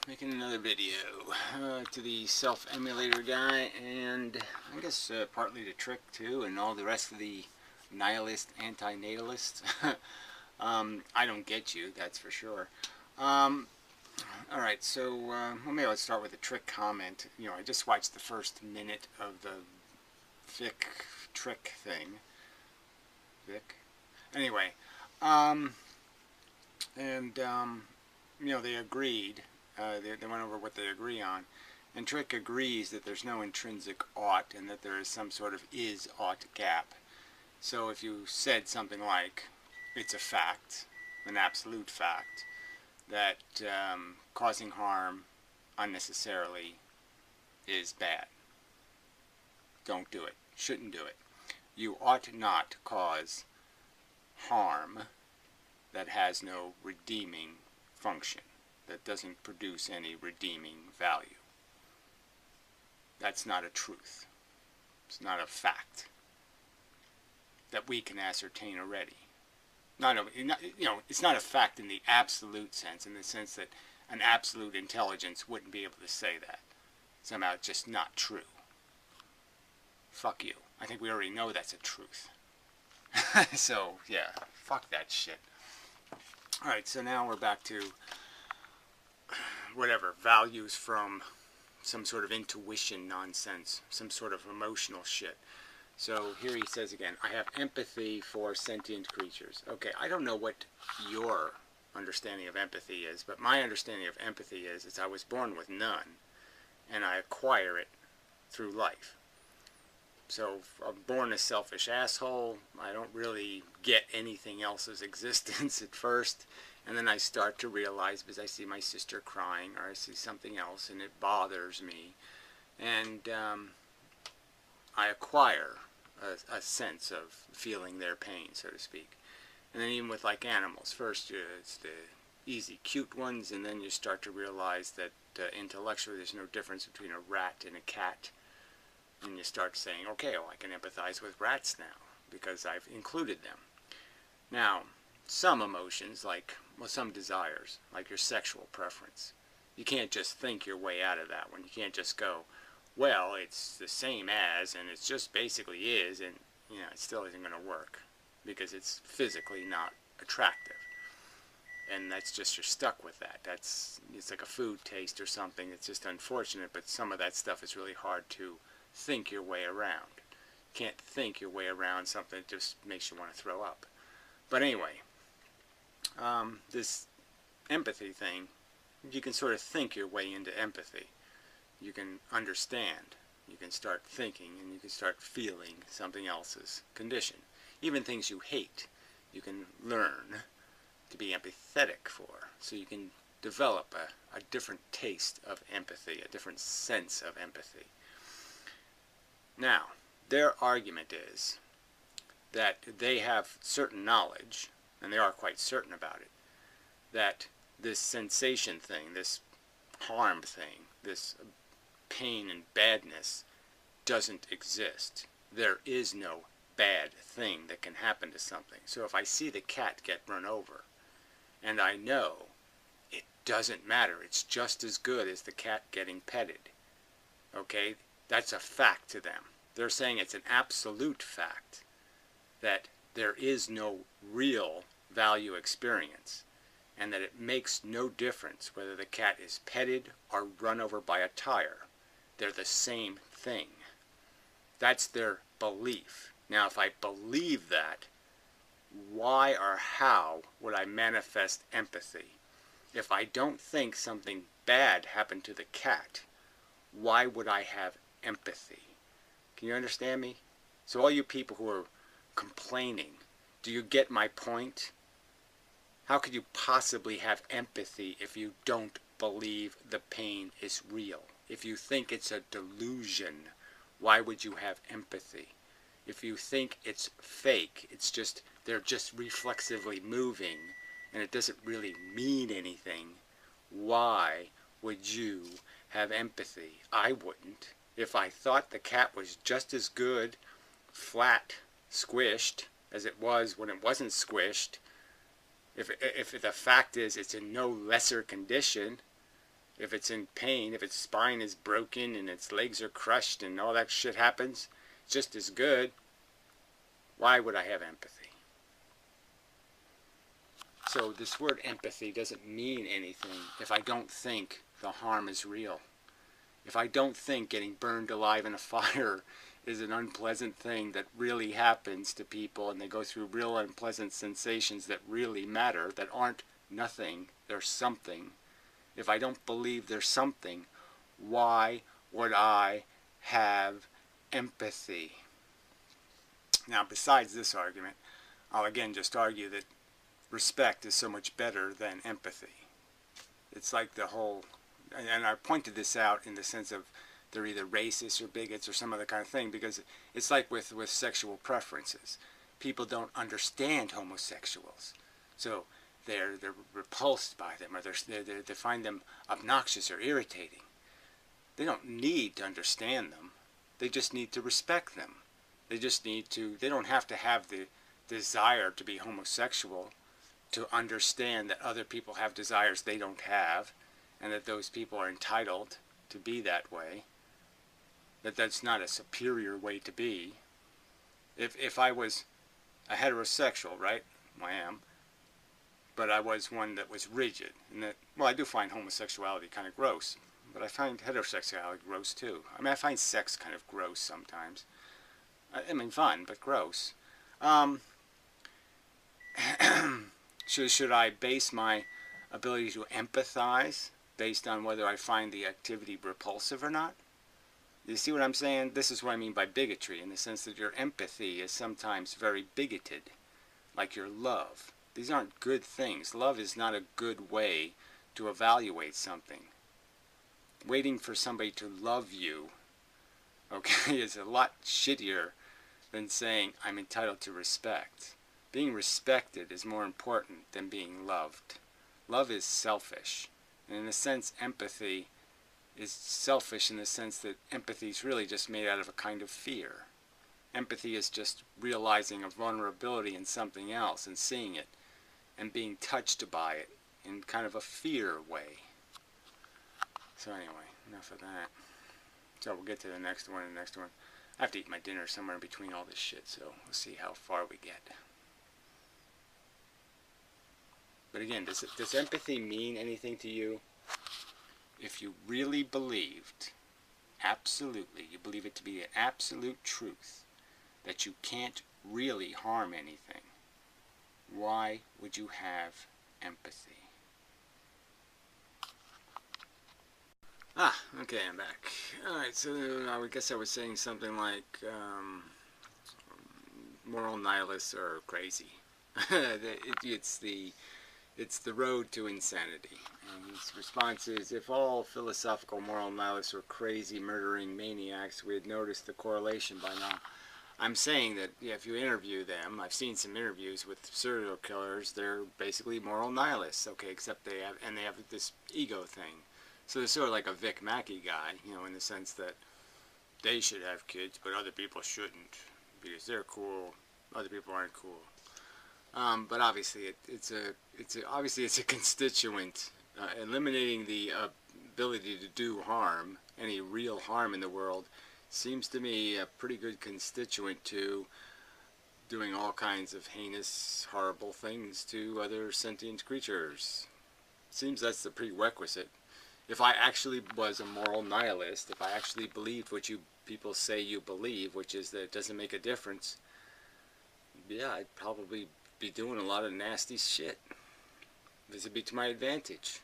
Making another video to the self-emulator guy, and I guess partly to Trick too, and all the rest of the nihilist, anti-natalist. I don't get you, that's for sure. Alright, so well, maybe let's start with a Trick comment. You know, I just watched the first minute of the Trick thing. Anyway, you know, they agreed. They went over what they agree on, and Trick agrees that there's no intrinsic ought and that there is some sort of is-ought gap. So if you said something like, it's a fact, an absolute fact, that causing harm unnecessarily is bad. Don't do it. Shouldn't do it. You ought not cause harm that has no redeeming function, that doesn't produce any redeeming value. That's not a truth. It's not a fact that we can ascertain already. It's not a fact in the absolute sense, in the sense that an absolute intelligence wouldn't be able to say that. Somehow it's just not true. Fuck you. I think we already know that's a truth. So, yeah, fuck that shit. Alright, so now we're back to whatever, values from some sort of intuition nonsense, some sort of emotional shit. So here he says again, I have empathy for sentient creatures. Okay, I don't know what your understanding of empathy is, but my understanding of empathy is I was born with none, and I acquire it through life. So I'm born a selfish asshole. I don't really get anything else's existence at first. And then I start to realize, because I see my sister crying or I see something else and it bothers me. And I acquire a sense of feeling their pain, so to speak. And then even with like animals, first it's the easy, cute ones, and then you start to realize that intellectually there's no difference between a rat and a cat. And you start saying, okay, well, I can empathize with rats now because I've included them. Now, some emotions, like, well, some desires, like your sexual preference, you can't just think your way out of that one. You can't just go, well, it's the same as, and it just basically is, and, you know, it still isn't going to work because it's physically not attractive. And that's just, you're stuck with that. It's like a food taste or something. It's just unfortunate, but some of that stuff is really hard to think your way around. You can't think your way around something that just makes you want to throw up. But anyway, this empathy thing, you can sort of think your way into empathy. You can understand. You can start thinking and you can start feeling something else's condition. Even things you hate, you can learn to be empathetic for. So you can develop a different taste of empathy, a different sense of empathy. Now, their argument is that they have certain knowledge, and they are quite certain about it, that this sensation thing, this harm thing, this pain and badness doesn't exist. There is no bad thing that can happen to something. So if I see the cat get run over, and I know it doesn't matter, it's just as good as the cat getting petted, okay? That's a fact to them. They're saying it's an absolute fact that there is no real value experience and that it makes no difference whether the cat is petted or run over by a tire. They're the same thing. That's their belief. Now, if I believe that, why or how would I manifest empathy? If I don't think something bad happened to the cat, why would I have empathy? Can you understand me? So all you people who are complaining, do you get my point? How could you possibly have empathy if you don't believe the pain is real? If you think it's a delusion, why would you have empathy? If you think it's fake, it's just, they're just reflexively moving and it doesn't really mean anything, why would you have empathy? I wouldn't. If I thought the cat was just as good, flat, squished, as it was when it wasn't squished, if the fact is it's in no lesser condition, if it's in pain, if its spine is broken and its legs are crushed and all that shit happens, just as good, why would I have empathy? So this word empathy doesn't mean anything if I don't think the harm is real. If I don't think getting burned alive in a fire is an unpleasant thing that really happens to people and they go through real unpleasant sensations that really matter, that aren't nothing, they're something. If I don't believe there's something, why would I have empathy? Now, besides this argument, I'll again just argue that respect is so much better than empathy. It's like the whole, and I pointed this out in the sense of they're either racist or bigots or some other kind of thing, because it's like with sexual preferences. People don't understand homosexuals, so they're repulsed by them, or they find them obnoxious or irritating. They don't need to understand them. They just need to respect them. They just need to, they don't have to have the desire to be homosexual to understand that other people have desires they don't have, and that those people are entitled to be that way. That's not a superior way to be. If I was a heterosexual, right? I am. But I was one that was rigid. And that, well, I do find homosexuality kind of gross, but I find heterosexuality gross too. I mean, I find sex kind of gross sometimes. I mean, fun, but gross. Should I base my ability to empathize based on whether I find the activity repulsive or not? You see what I'm saying? This is what I mean by bigotry, in the sense that your empathy is sometimes very bigoted, like your love. These aren't good things. Love is not a good way to evaluate something. Waiting for somebody to love you, okay, is a lot shittier than saying I'm entitled to respect. Being respected is more important than being loved. Love is selfish. And in a sense, empathy is selfish in the sense that empathy is really just made out of a kind of fear. Empathy is just realizing a vulnerability in something else and seeing it and being touched by it in kind of a fear way. So anyway, enough of that. So we'll get to the next one and the next one. I have to eat my dinner somewhere in between all this shit, so we'll see how far we get. But again, does empathy mean anything to you? If you really believed, absolutely, you believe it to be an absolute truth, that you can't really harm anything, why would you have empathy? Okay, I'm back. Alright, so I guess I was saying something like, moral nihilists are crazy. It's the road to insanity. And his response is, if all philosophical moral nihilists were crazy, murdering maniacs, we'd notice the correlation by now. I'm saying that, yeah, if you interview them, I've seen some interviews with serial killers, they're basically moral nihilists, okay, except they have this ego thing. So they're sort of like a Vic Mackey guy, you know, in the sense that they should have kids, but other people shouldn't, because they're cool, other people aren't cool. But obviously, obviously it's a constituent. Eliminating the ability to do harm, any real harm in the world, seems to me a pretty good constituent to doing all kinds of heinous, horrible things to other sentient creatures. Seems that's the prerequisite. If I actually was a moral nihilist, if I actually believed what you people say you believe, which is that it doesn't make a difference, yeah, I'd probably be doing a lot of nasty shit. This would be to my advantage.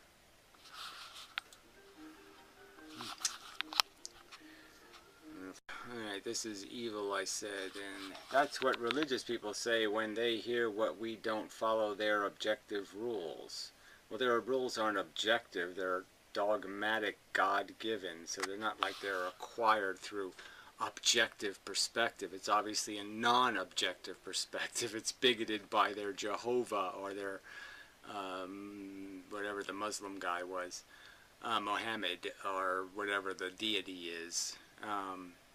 Alright, this is evil, I said, and that's what religious people say when they hear what we don't follow their objective rules. Well, their rules aren't objective, they're dogmatic, God-given, so they're not like they're acquired through objective perspective. It's obviously a non-objective perspective. It's bigoted by their Jehovah or their whatever the Muslim guy was, Mohammed, or whatever the deity is.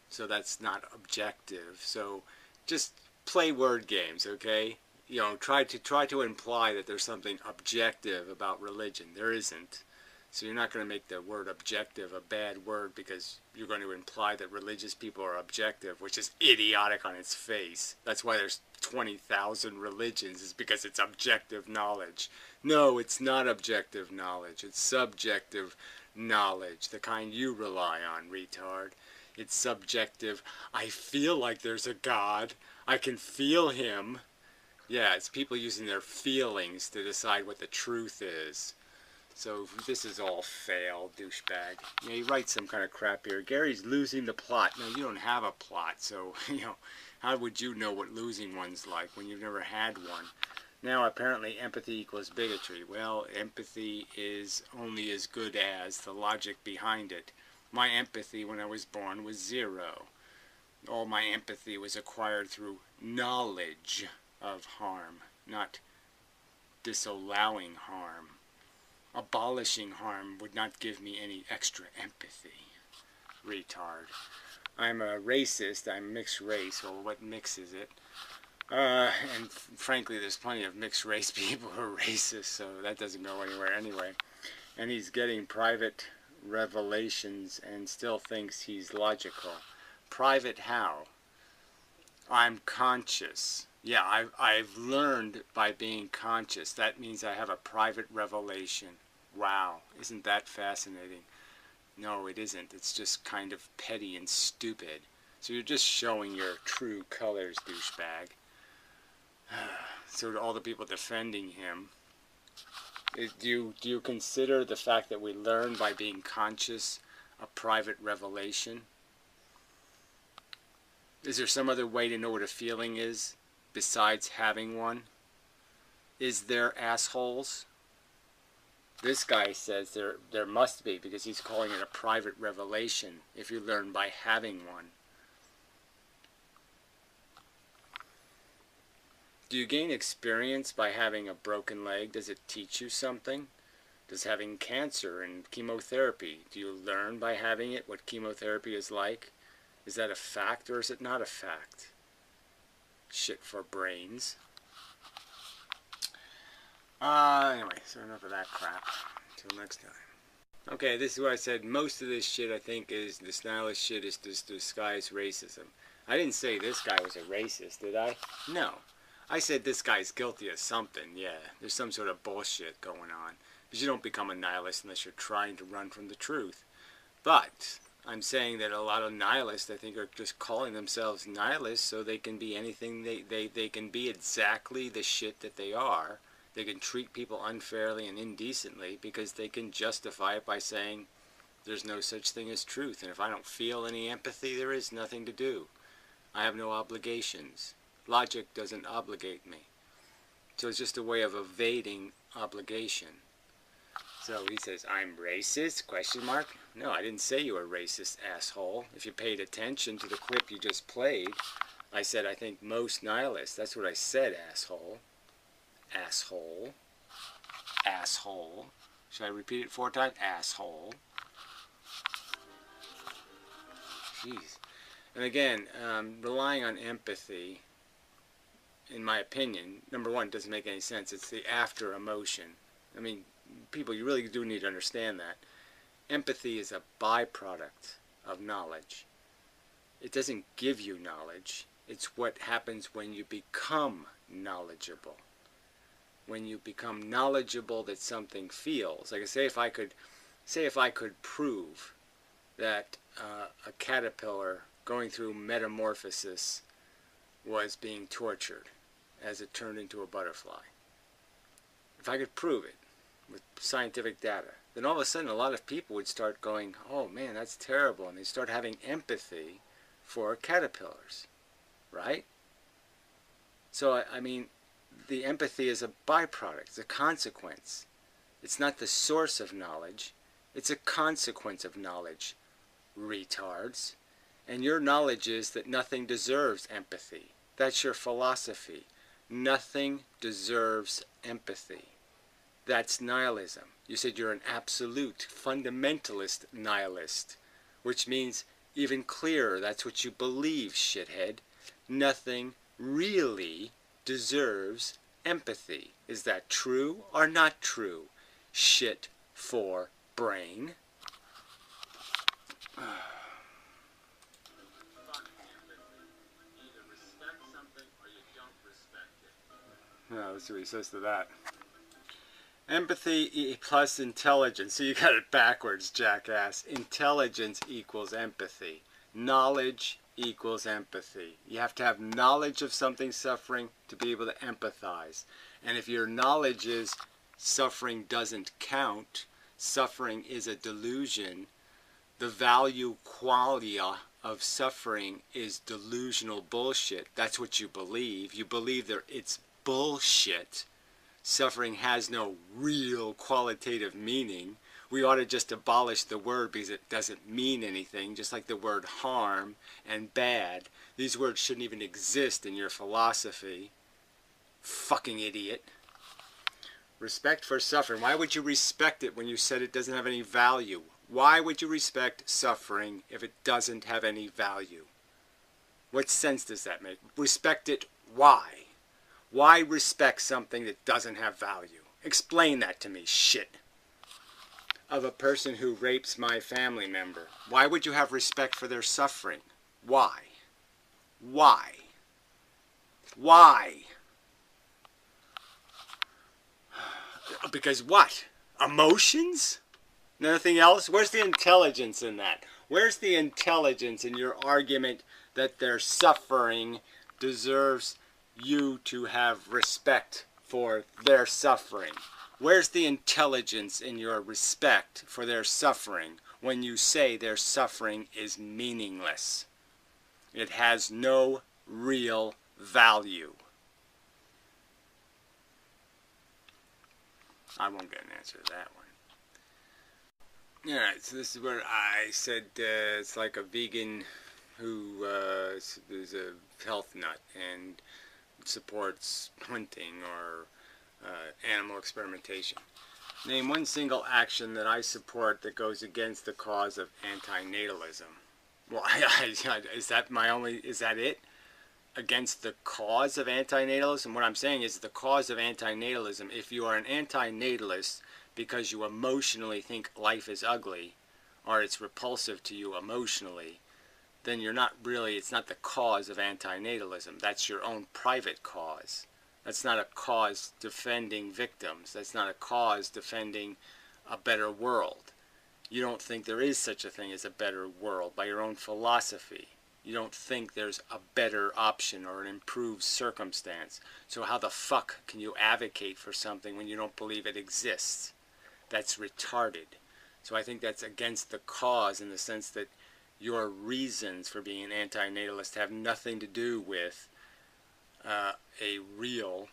So that's not objective. So just play word games, okay? You know, try to imply that there's something objective about religion. There isn't. So you're not going to make the word objective a bad word because you're going to imply that religious people are objective, which is idiotic on its face. That's why there's 20,000 religions, is because it's objective knowledge. No, it's not objective knowledge. It's subjective knowledge, the kind you rely on, retard. It's subjective. I feel like there's a God. I can feel him. Yeah, it's people using their feelings to decide what the truth is. So this is all fail, douchebag. Yeah, he writes some kind of crap here. Gary's losing the plot. No, you don't have a plot, so, how would you know what losing one's like when you've never had one? Now, apparently, empathy equals bigotry. Well, empathy is only as good as the logic behind it. My empathy when I was born was 0. All my empathy was acquired through knowledge of harm, not disallowing harm. Abolishing harm would not give me any extra empathy. Retard. I'm a racist. I'm mixed race. Well, what mix is it? And frankly, there's plenty of mixed race people who are racist, so that doesn't go anywhere anyway. And he's getting private revelations and still thinks he's logical. Private how? I'm conscious. Yeah, I've learned by being conscious. That means I have a private revelation. Wow, isn't that fascinating? No, it isn't. It's just kind of petty and stupid. So you're just showing your true colors, douchebag. So to all the people defending him, do you consider the fact that we learn by being conscious a private revelation? Is there some other way to know what a feeling is besides having one? Is there assholes? This guy says there must be, because he's calling it a private revelation if you learn by having one. Do you gain experience by having a broken leg? Does it teach you something? Does having cancer and chemotherapy, do you learn by having it what chemotherapy is like? Is that a fact or is it not a fact? Shit for brains. Anyway, so enough of that crap. Until next time. Okay, this is what I said. Most of this shit, I think, is this nihilist shit is to disguise racism. I didn't say this guy was a racist, did I? No. I said this guy's guilty of something, yeah. There's some sort of bullshit going on. Because you don't become a nihilist unless you're trying to run from the truth. But I'm saying that a lot of nihilists, I think, are just calling themselves nihilists so they can be anything, they can be exactly the shit that they are. They can treat people unfairly and indecently because they can justify it by saying there's no such thing as truth. And if I don't feel any empathy, there is nothing to do. I have no obligations. Logic doesn't obligate me. So it's just a way of evading obligation. So he says, I'm racist? Question mark? No, I didn't say you were racist, asshole. If you paid attention to the clip you just played, I said I think most nihilists. That's what I said, asshole. Asshole. Asshole. Should I repeat it 4 times? Asshole. Jeez. And again, relying on empathy, in my opinion, number one, doesn't make any sense. It's the after emotion. I mean, people, you really do need to understand that. Empathy is a byproduct of knowledge. It doesn't give you knowledge. It's what happens when you become knowledgeable. When you become knowledgeable that something feels. Like I say, if I could prove that a caterpillar going through metamorphosis was being tortured as it turned into a butterfly. If I could prove it with scientific data, then all of a sudden a lot of people would start going, oh man, that's terrible, and they'd start having empathy for caterpillars, right? So, I mean, the empathy is a byproduct, it's a consequence. It's not the source of knowledge, it's a consequence of knowledge, retards. And your knowledge is that nothing deserves empathy. That's your philosophy. Nothing deserves empathy. That's nihilism. You said you're an absolute, fundamentalist nihilist, which means even clearer, that's what you believe, shithead. Nothing really deserves empathy. Is that true or not true? Shit for brain. No, let's see what he says to that. Empathy plus intelligence. So you got it backwards, jackass. Intelligence equals empathy. Knowledge equals empathy. You have to have knowledge of something suffering to be able to empathize. And if your knowledge is suffering doesn't count, suffering is a delusion, the value qualia of suffering is delusional bullshit. That's what you believe. You believe that it's bullshit. Suffering has no real qualitative meaning. We ought to just abolish the word because it doesn't mean anything, just like the word harm and bad. These words shouldn't even exist in your philosophy. Fucking idiot. Respect for suffering. Why would you respect it when you said it doesn't have any value? Why would you respect suffering if it doesn't have any value? What sense does that make? Respect it, why? Why respect something that doesn't have value? Explain that to me, shit. Of a person who rapes my family member. Why would you have respect for their suffering? Why? Why? Why? Because what? Emotions? Nothing else? Where's the intelligence in that? Where's the intelligence in your argument that their suffering deserves you to have respect for their suffering? Where's the intelligence in your respect for their suffering when you say their suffering is meaningless? It has no real value. I won't get an answer to that one. Alright, so this is where I said it's like a vegan who is a health nut and supports hunting or animal experimentation. Name one single action that I support that goes against the cause of antinatalism. Well, is that it? Against the cause of antinatalism? What I'm saying is the cause of antinatalism, if you are an antinatalist because you emotionally think life is ugly or it's repulsive to you emotionally, then you're not really, it's not the cause of antinatalism. That's your own private cause. That's not a cause defending victims. That's not a cause defending a better world. You don't think there is such a thing as a better world by your own philosophy. You don't think there's a better option or an improved circumstance. So how the fuck can you advocate for something when you don't believe it exists? That's retarded. So I think that's against the cause in the sense that your reasons for being an antinatalist have nothing to do with a real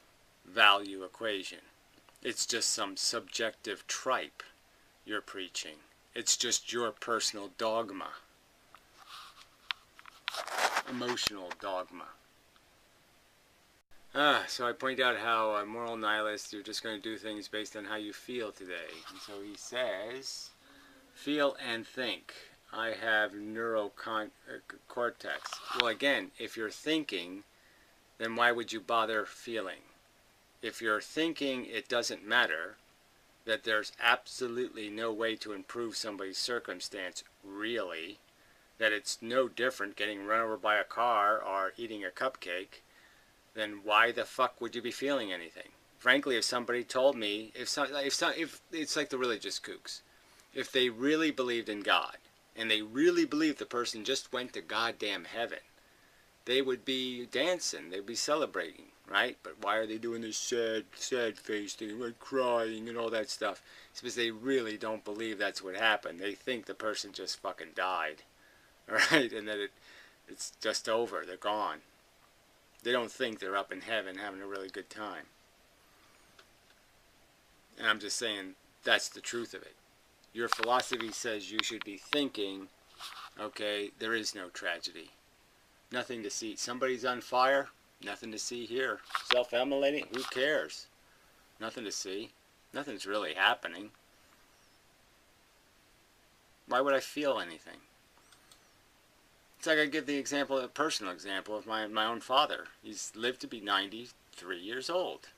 value equation. It's just some subjective tripe you're preaching. It's just your personal dogma. Emotional dogma. So I point out how a moral nihilist, you're just going to do things based on how you feel today. And so he says, feel and think. I have neurocortex. Well, again, if you're thinking, then why would you bother feeling? If you're thinking it doesn't matter, that there's absolutely no way to improve somebody's circumstance, really, that it's no different getting run over by a car or eating a cupcake, then why the fuck would you be feeling anything? Frankly, if somebody told me, if it's like the religious kooks, if they really believed in God, and they really believed the person just went to goddamn heaven, they would be dancing, they'd be celebrating, right? But why are they doing this sad face thing, like crying and all that stuff? It's because they really don't believe that's what happened. They think the person just fucking died, right? And that it's just over, they're gone. They don't think they're up in heaven having a really good time. And I'm just saying, that's the truth of it. Your philosophy says you should be thinking, okay, there is no tragedy. Nothing to see. Somebody's on fire, nothing to see here. Self-immolating, who cares? Nothing to see. Nothing's really happening. Why would I feel anything? It's like I give the example, a personal example of my own father. He's lived to be 93 years old.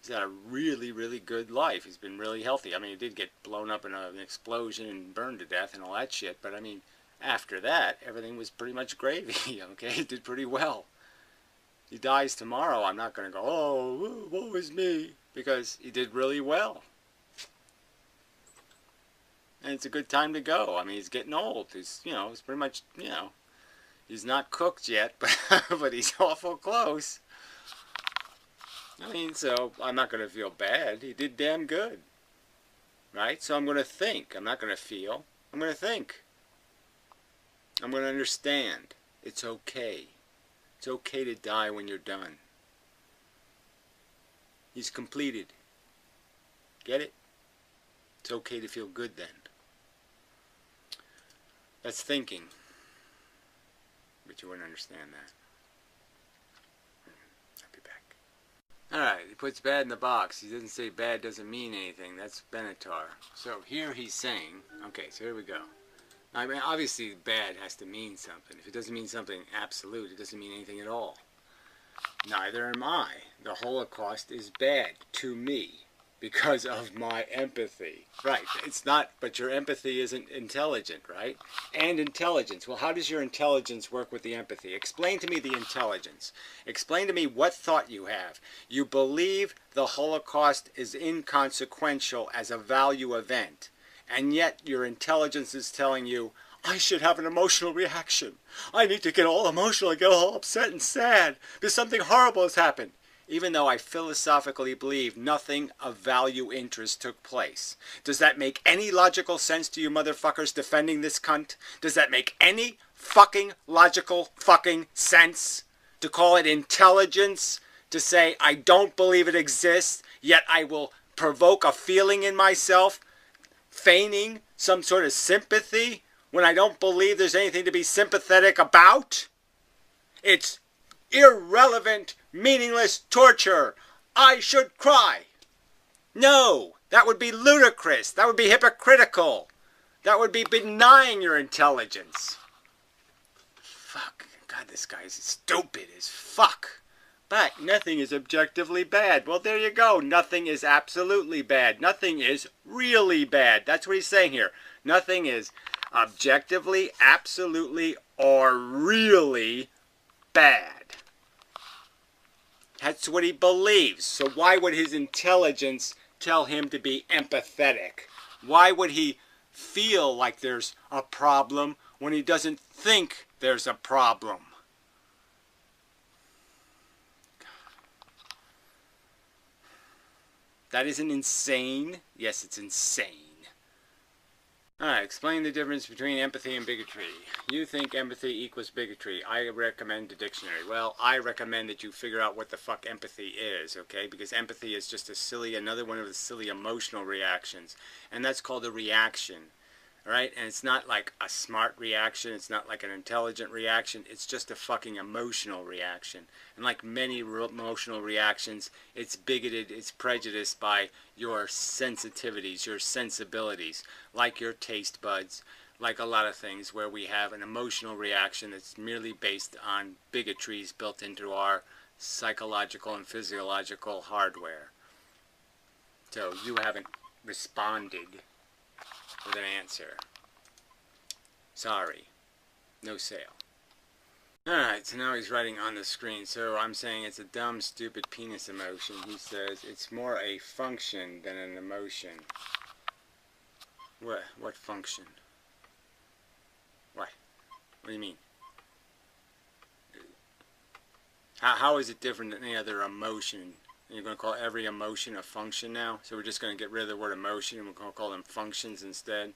He's had a really, really good life. He's been really healthy. I mean, he did get blown up in an explosion and burned to death and all that shit. But I mean, after that, everything was pretty much gravy. Okay, he did pretty well. He dies tomorrow. I'm not going to go, oh, woe is me, because he did really well. And it's a good time to go. I mean, he's getting old. He's, you know, he's pretty much, you know, he's not cooked yet, but he's awful close. I mean, so I'm not going to feel bad. He did damn good. Right? So I'm going to think. I'm not going to feel. I'm going to think. I'm going to understand. It's okay. It's okay to die when you're done. He's completed. Get it? It's okay to feel good then. That's thinking. But you wouldn't understand that. I'll be back. Alright, he puts bad in the box. He doesn't say bad doesn't mean anything. That's Benatar. So here he's saying, okay, so here we go. I mean, obviously bad has to mean something. If it doesn't mean something absolute, it doesn't mean anything at all. Neither am I. The Holocaust is bad to me because of my empathy. Right, it's not, but your empathy isn't intelligent, right? And intelligence. Well, how does your intelligence work with the empathy? Explain to me the intelligence. Explain to me what thought you have. You believe the Holocaust is inconsequential as a value event, and yet your intelligence is telling you, I should have an emotional reaction. I need to get all emotional and get all upset and sad because something horrible has happened. Even though I philosophically believe nothing of value interest took place. Does that make any logical sense to you motherfuckers defending this cunt? Does that make any fucking logical fucking sense? To call it intelligence? To say I don't believe it exists, yet I will provoke a feeling in myself, feigning some sort of sympathy when I don't believe there's anything to be sympathetic about? It's irrelevant, meaningless torture. I should cry. No, that would be ludicrous. That would be hypocritical. That would be denying your intelligence. Fuck. God, this guy is stupid as fuck. But nothing is objectively bad. Well, there you go. Nothing is absolutely bad. Nothing is really bad. That's what he's saying here. Nothing is objectively, absolutely, or really bad. That's what he believes. So why would his intelligence tell him to be empathetic? Why would he feel like there's a problem when he doesn't think there's a problem? That isn't insane. Yes, it's insane. Alright, explain the difference between empathy and bigotry. You think empathy equals bigotry. I recommend a dictionary. Well, I recommend that you figure out what the fuck empathy is, okay? Because empathy is just another one of the silly emotional reactions. And that's called a reaction. Alright? And it's not like a smart reaction. It's not like an intelligent reaction. It's just a fucking emotional reaction. And like many emotional reactions, it's bigoted, it's prejudiced by your sensitivities, your sensibilities, like your taste buds, like a lot of things where we have an emotional reaction that's merely based on bigotries built into our psychological and physiological hardware. So you haven't responded with an answer. Sorry. No sale. Alright, so now he's writing on the screen. So I'm saying it's a dumb, stupid penis emotion. He says it's more a function than an emotion. What function? What? What do you mean? How is it different than any other emotion? You're going to call every emotion a function now? So we're just going to get rid of the word emotion and we're going to call them functions instead?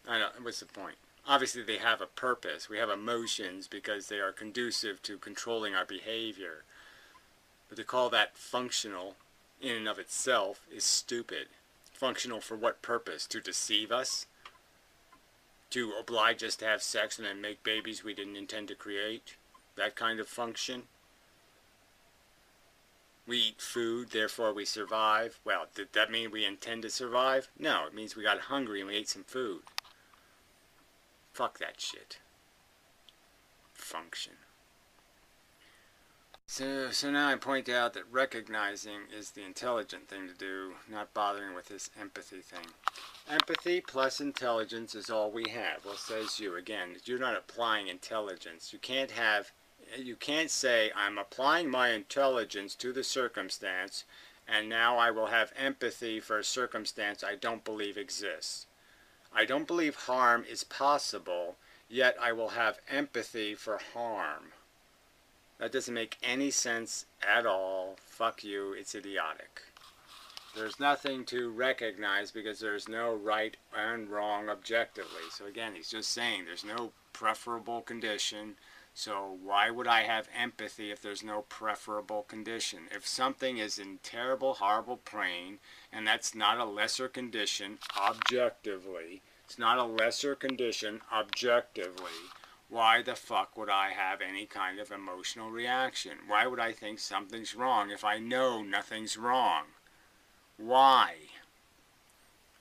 I don't, what's the point? Obviously they have a purpose. We have emotions because they are conducive to controlling our behavior. But to call that functional in and of itself is stupid. Functional for what purpose? To deceive us? To oblige us to have sex and then make babies we didn't intend to create? That kind of function? We eat food, therefore we survive. Well, did that mean we intend to survive? No, it means we got hungry and we ate some food. Fuck that shit. Function. So now I point out that recognizing is the intelligent thing to do, not bothering with this empathy thing. Empathy plus intelligence is all we have. Well, says you. Again, you're not applying intelligence. You can't say, I'm applying my intelligence to the circumstance, and now I will have empathy for a circumstance I don't believe exists. I don't believe harm is possible, yet I will have empathy for harm. That doesn't make any sense at all. Fuck you, it's idiotic. There's nothing to recognize because there's no right and wrong objectively. So again, he's just saying there's no preferable condition. So why would I have empathy if there's no preferable condition? If something is in terrible, horrible pain, and that's not a lesser condition objectively, it's not a lesser condition objectively, why the fuck would I have any kind of emotional reaction? Why would I think something's wrong if I know nothing's wrong? Why?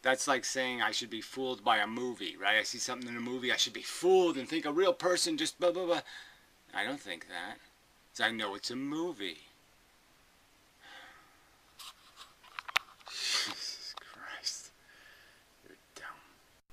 That's like saying I should be fooled by a movie, right? I see something in a movie, I should be fooled and think a real person just blah, blah, blah. I don't think that. Because I know it's a movie. Jesus Christ. You're dumb.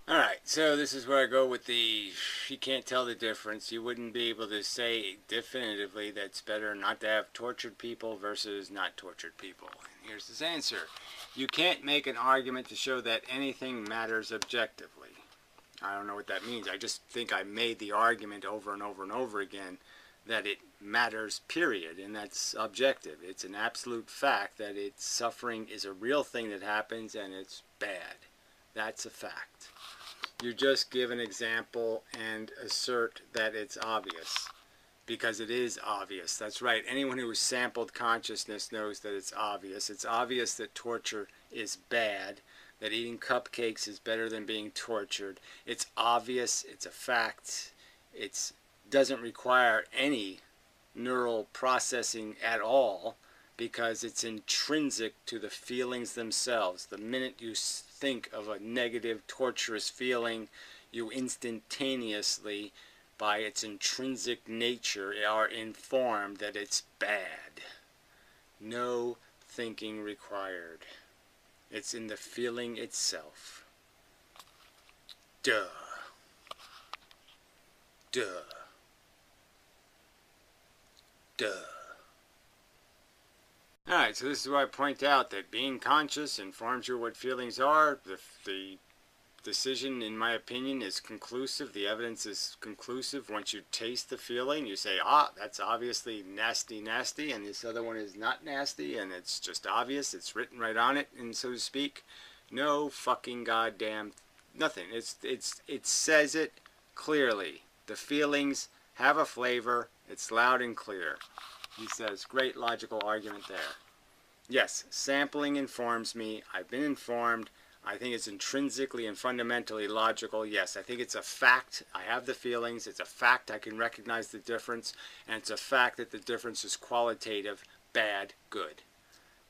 Alright, so this is where I go with the, you can't tell the difference. You wouldn't be able to say definitively that it's better not to have tortured people versus not tortured people. And here's his answer. You can't make an argument to show that anything matters objectively. I don't know what that means. I just think I made the argument over and over and over again that it matters, period, and that's objective. It's an absolute fact that suffering is a real thing that happens and it's bad. That's a fact. You just give an example and assert that it's obvious. Because it is obvious. That's right. Anyone who has sampled consciousness knows that it's obvious. It's obvious that torture is bad, that eating cupcakes is better than being tortured. It's obvious. It's a fact. It doesn't require any neural processing at all because it's intrinsic to the feelings themselves. The minute you think of a negative, torturous feeling, you instantaneously, by its intrinsic nature, are informed that it's bad. No thinking required. It's in the feeling itself. Duh. Duh. Duh. Alright, so this is where I point out that being conscious informs you what feelings are. The decision, in my opinion, is conclusive. The evidence is conclusive. Once you taste the feeling, you say, ah, that's obviously nasty, nasty, and this other one is not nasty, and it's just obvious. It's written right on it, and so to speak. No fucking goddamn nothing. It says it clearly. The feelings have a flavor. It's loud and clear. He says, great logical argument there. Yes, sampling informs me. I've been informed. I think it's intrinsically and fundamentally logical. Yes, I think it's a fact. I have the feelings. It's a fact. I can recognize the difference. And it's a fact that the difference is qualitative, bad, good.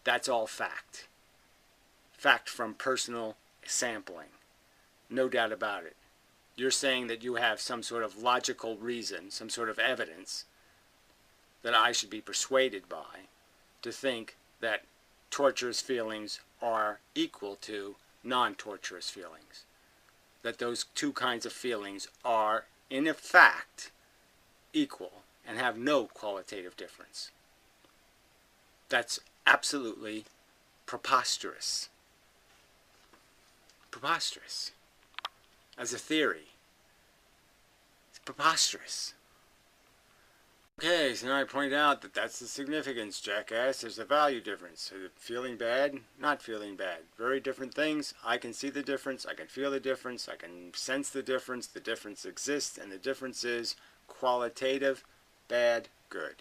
That's all fact. Fact from personal sampling. No doubt about it. You're saying that you have some sort of logical reason, some sort of evidence that I should be persuaded by to think that torturous feelings are equal to non-torturous feelings. That those two kinds of feelings are, in fact, equal and have no qualitative difference. That's absolutely preposterous. Preposterous. As a theory. It's preposterous. Okay, so now I point out that that's the significance, jackass. There's a value difference. So feeling bad, not feeling bad. Very different things. I can see the difference. I can feel the difference. I can sense the difference. The difference exists, and the difference is qualitative, bad, good.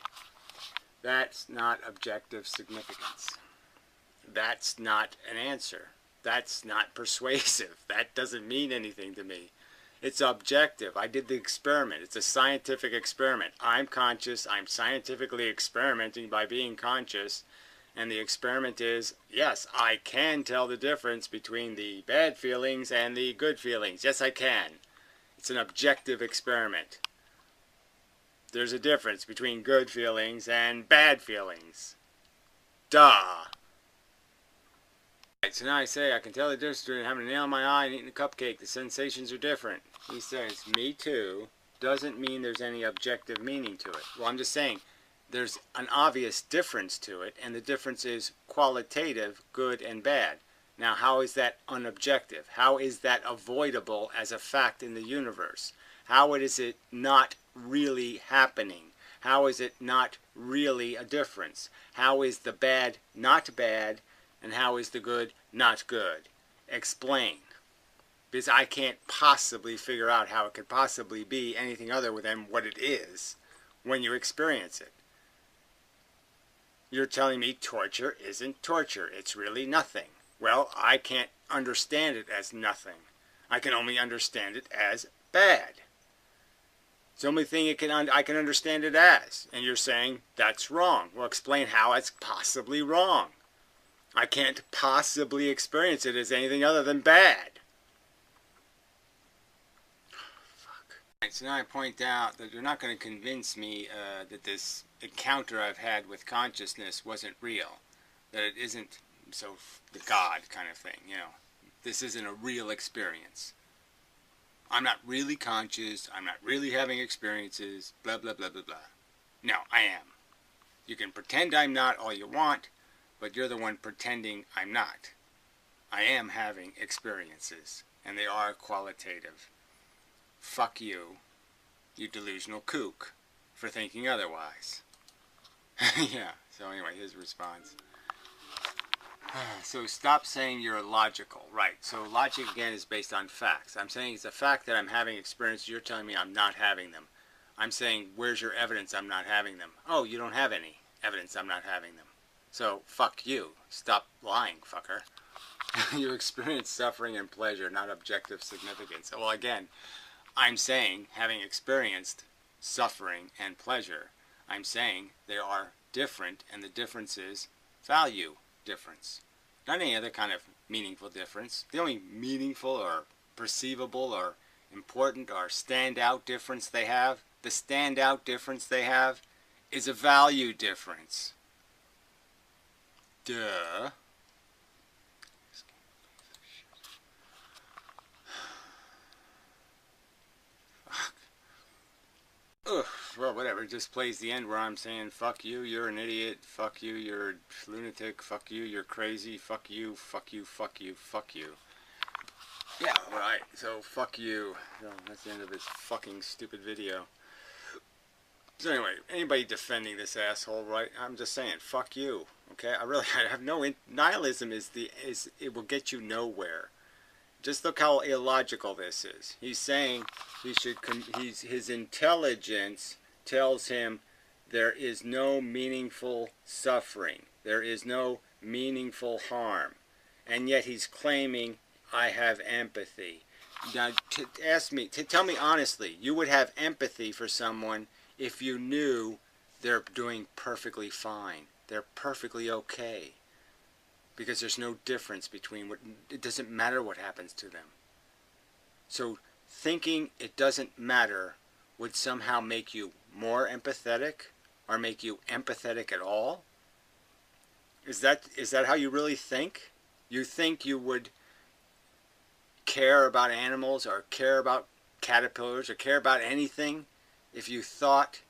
That's not objective significance. That's not an answer. That's not persuasive. That doesn't mean anything to me. It's objective. I did the experiment. It's a scientific experiment. I'm conscious. I'm scientifically experimenting by being conscious. And the experiment is, yes, I can tell the difference between the bad feelings and the good feelings. Yes, I can. It's an objective experiment. There's a difference between good feelings and bad feelings. Duh. Right, so now I say I can tell the difference between having a nail in my eye and eating a cupcake. The sensations are different. He says, me too, doesn't mean there's any objective meaning to it. Well, I'm just saying there's an obvious difference to it, and the difference is qualitative, good and bad. Now, how is that unobjective? How is that avoidable as a fact in the universe? How is it not really happening? How is it not really a difference? How is the bad not bad, and how is the good not good? Explain. Because I can't possibly figure out how it could possibly be anything other than what it is when you experience it. You're telling me torture isn't torture. It's really nothing. Well, I can't understand it as nothing. I can only understand it as bad. It's the only thing I can understand it as. And you're saying that's wrong. Well, explain how it's possibly wrong. I can't possibly experience it as anything other than bad. Fuck. Right, so now I point out that you're not going to convince me that this encounter I've had with consciousness wasn't real. That it isn't so the God kind of thing, you know. This isn't a real experience. I'm not really conscious. I'm not really having experiences. Blah, blah, blah, blah, blah. No, I am. You can pretend I'm not all you want, but you're the one pretending I'm not. I am having experiences, and they are qualitative. Fuck you, you delusional kook, for thinking otherwise. Yeah, so anyway, his response. So stop saying you're logical. Right, so logic again is based on facts. I'm saying it's a fact that I'm having experiences. You're telling me I'm not having them. I'm saying, where's your evidence I'm not having them? Oh, you don't have any evidence I'm not having them. So, fuck you. Stop lying, fucker. You experience suffering and pleasure, not objective significance. Well, again, I'm saying, having experienced suffering and pleasure, I'm saying they are different, and the difference is value difference. Not any other kind of meaningful difference. The only meaningful or perceivable or important or standout difference they have, the standout difference they have, is a value difference. Duh. Ugh, well, whatever. It just plays the end where I'm saying, fuck you, you're an idiot, fuck you, you're a lunatic, fuck you, you're crazy, fuck you, fuck you, fuck you, fuck you. Yeah, right, so fuck you. So that's the end of this fucking stupid video. So anyway, anybody defending this asshole, right? I'm just saying, fuck you. Okay, I have no nihilism it will get you nowhere. Just look how illogical this is. He's saying his intelligence tells him there is no meaningful suffering. There is no meaningful harm. And yet he's claiming I have empathy. Now, tell me honestly, you would have empathy for someone if you knew they're doing perfectly fine. They're perfectly okay. Because there's no difference between it doesn't matter what happens to them. So thinking it doesn't matter would somehow make you more empathetic or make you empathetic at all? Is that how you really think? You think you would care about animals or care about caterpillars or care about anything if you thought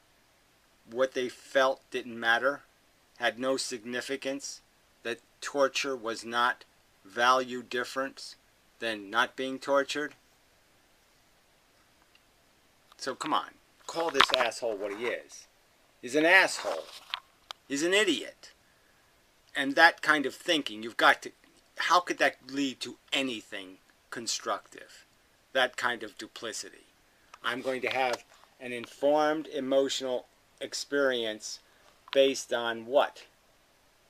what they felt didn't matter, had no significance, that torture was not value difference than not being tortured? So come on, call this asshole what he is. He's an asshole. He's an idiot. And that kind of thinking, you've got to, how could that lead to anything constructive? That kind of duplicity. I'm going to have an informed emotional experience based on what?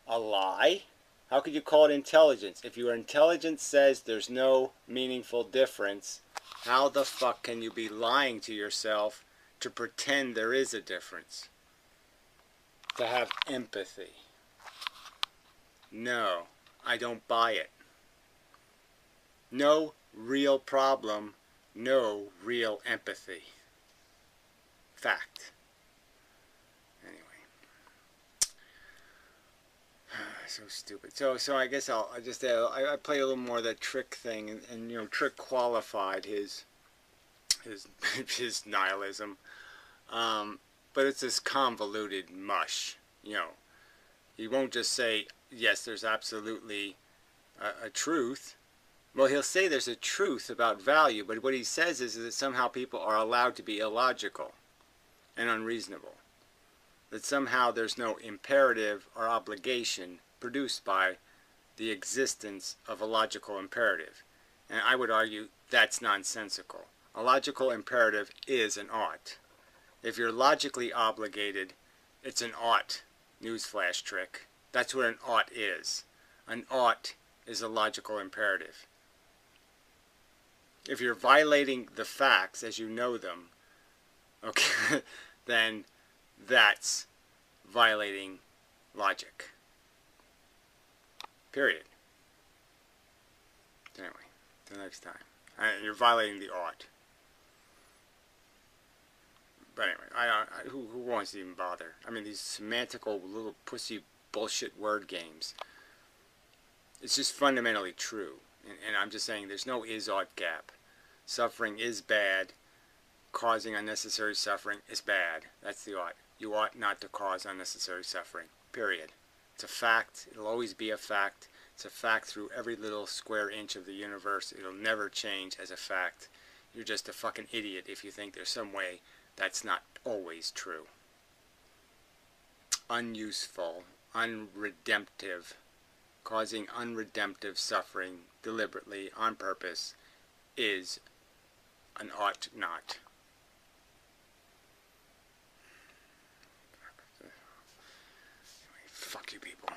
A lie? How could you call it intelligence? If your intelligence says there's no meaningful difference, how the fuck can you be lying to yourself to pretend there is a difference? To have empathy. No, I don't buy it. No real problem, no real empathy. Fact. So stupid. So I guess I just I play a little more of that trick thing, and you know, Trick qualified his his nihilism, but it's this convoluted mush. You know, he won't just say yes, there's absolutely a truth. Well, he'll say there's a truth about value, but what he says is that somehow people are allowed to be illogical and unreasonable. That somehow there's no imperative or obligation produced by the existence of a logical imperative. And I would argue that's nonsensical. A logical imperative is an ought. If you're logically obligated, it's an ought. Newsflash trick. That's what an ought is. An ought is a logical imperative. If you're violating the facts as you know them, okay, then that's violating logic. Period. Anyway, till next time. You're violating the ought. But anyway, who wants to even bother? I mean, these semantical little pussy bullshit word games. It's just fundamentally true. And I'm just saying there's no is-ought gap. Suffering is bad. Causing unnecessary suffering is bad. That's the ought. You ought not to cause unnecessary suffering. Period. It's a fact. It'll always be a fact. It's a fact through every little square inch of the universe. It'll never change as a fact. You're just a fucking idiot if you think there's some way that's not always true. Unuseful, unredemptive, causing unredemptive suffering deliberately, on purpose, is an ought not. Fuck you people.